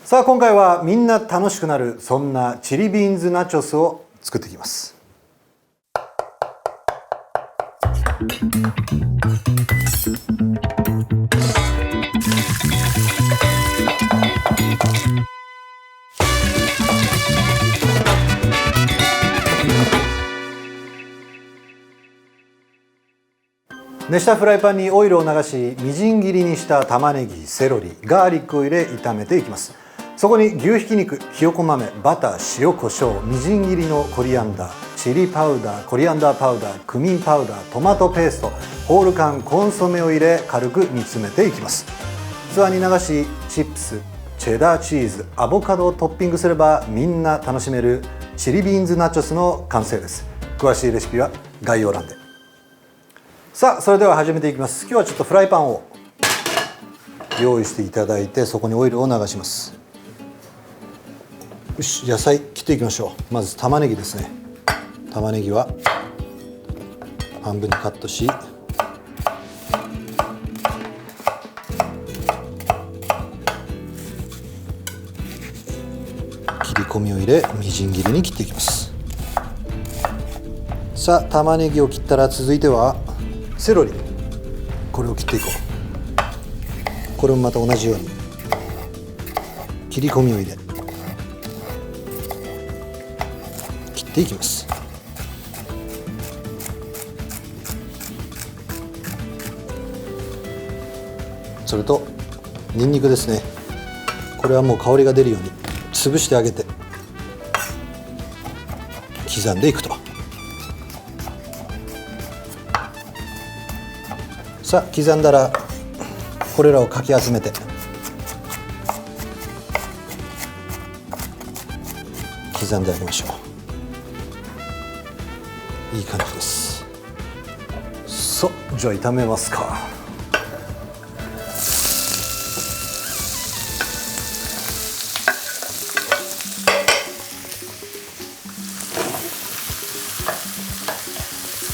さあ今回はみんな楽しくなるそんなチリビーンズナチョスを作っていきます。熱したフライパンにオイルを流し、みじん切りにした玉ねぎ、セロリ、ガーリックを入れ炒めていきます。そこに牛ひき肉、ひよこ豆、バター、塩コショウ、みじん切りのコリアンダー、チリパウダー、コリアンダーパウダー、クミンパウダー、トマトペースト、ホール缶、コンソメを入れ軽く煮詰めていきます。器に流し、チップス、チェダーチーズ、アボカドをトッピングすればみんな楽しめるチリビーンズナチョスの完成です。詳しいレシピは概要欄で。さあそれでは始めていきます。今日はちょっとフライパンを用意していただいて、そこにオイルを流します。よし、野菜切っていきましょう。まず玉ねぎですね。玉ねぎは半分にカットし、切り込みを入れみじん切りに切っていきます。さあ玉ねぎを切ったら、続いてはセロリ、これを切っていこう。これもまた同じように切り込みを入れ切っていきます。それとニンニクですね。これはもう香りが出るように潰してあげて刻んでいくと。さあ刻んだらこれらをかき集めて刻んであげましょう。いい感じです。さあじゃあ炒めますか。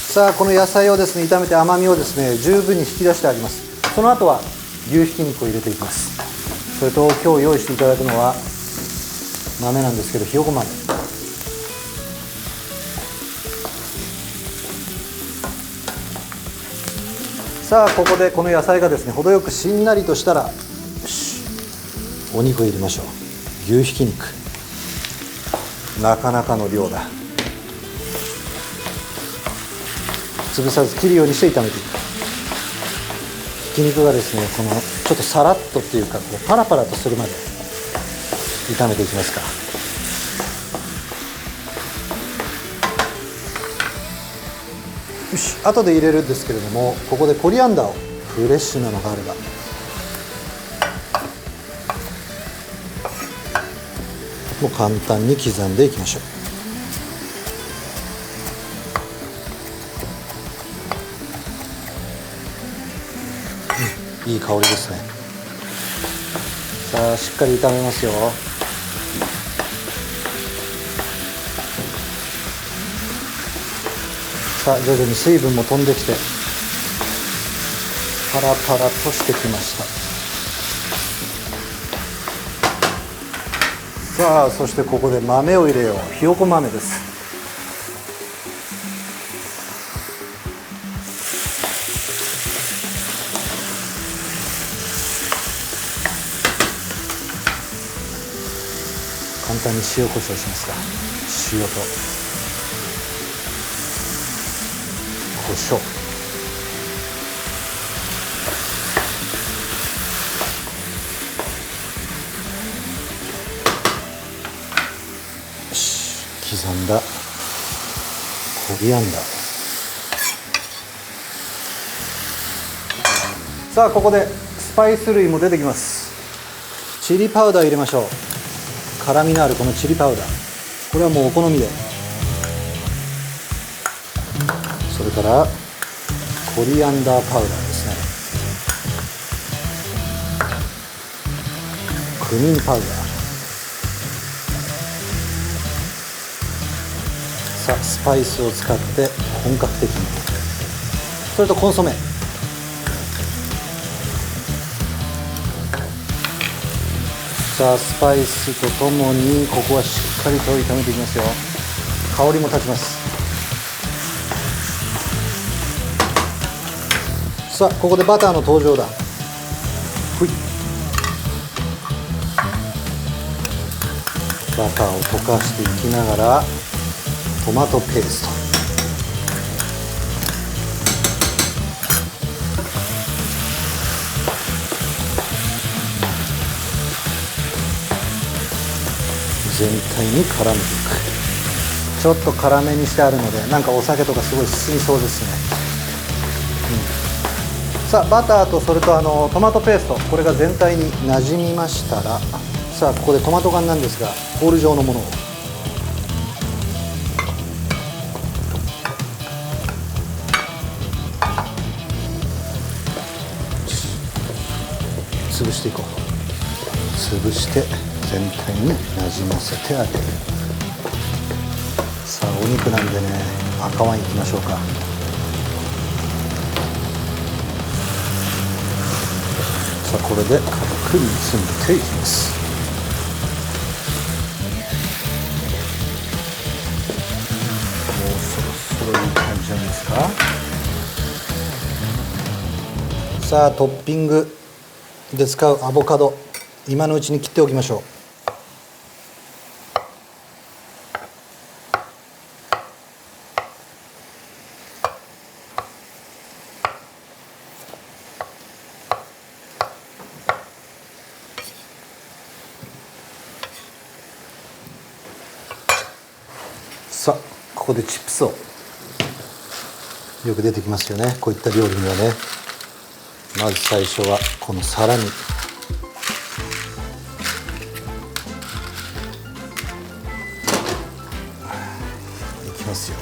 さあこの野菜をですね炒めて甘みをですね十分に引き出してあります。その後は牛ひき肉を入れていきます。それと今日用意していただくのは豆なんですけど、ひよこ豆。さあここでこの野菜がですね程よくしんなりとしたら、お肉を入れましょう。牛ひき肉、なかなかの量だ。潰さず切るようにして炒めていく。ひき肉がですねこのちょっとサラッとっていうか、こうパラパラとするまで炒めていきますか。よし、後で入れるんですけれども、ここでコリアンダーをフレッシュなのがあればもう簡単に刻んでいきましょう。いい香りですね。さあしっかり炒めますよ。さあ徐々に水分も飛んできてパラパラとしてきました。さあそしてここで豆を入れよう。ひよこ豆です。簡単に塩コショウしますか。塩とコショウ、よし、刻んだコリアンダー。さあここでスパイス類も出てきます。チリパウダー入れましょう。辛みのあるこのチリパウダー、これはもうお好みで。それからコリアンダーパウダーですね。クミンパウダー。さあスパイスを使って本格的に。それとコンソメ。さあスパイスとともにここはしっかりと炒めていきますよ。香りも立ちます。さあここでバターの登場だ。ほい、バターを溶かしていきながらトマトペースト、全体に絡めていく。ちょっと辛めにしてあるのでなんかお酒とかすごい進みそうですね。さあバターとそれとトマトペースト、これが全体に馴染みましたら、さあここでトマト缶なんですがボール状のものを潰していこう。潰して全体になじませてあげる。さあお肉なんでね、赤ワインいきましょうか。さあこれで軽く煮詰めていきます。もうそろそろいい感じじゃないですか。さあトッピングで使うアボカド、今のうちに切っておきましょう。さあここでチップスを、よく出てきますよね、こういった料理にはね。まず最初はこの皿にいきますよ。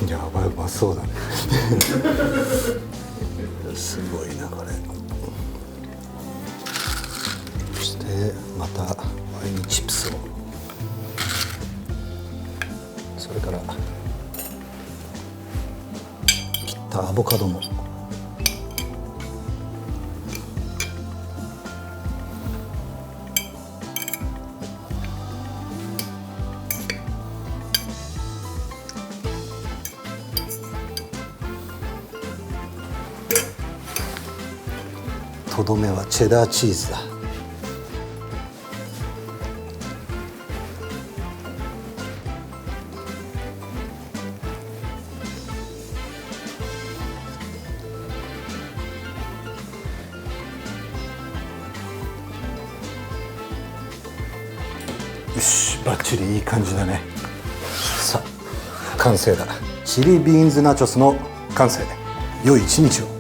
やばい、うまそうだねすごいなこれ。そしてまたワインチップスを、それから切ったアボカドも、とどめはチェダーチーズだ。よし、バッチリいい感じだね。さあ完成だ。チリビーンズナチョスの完成。良い一日を。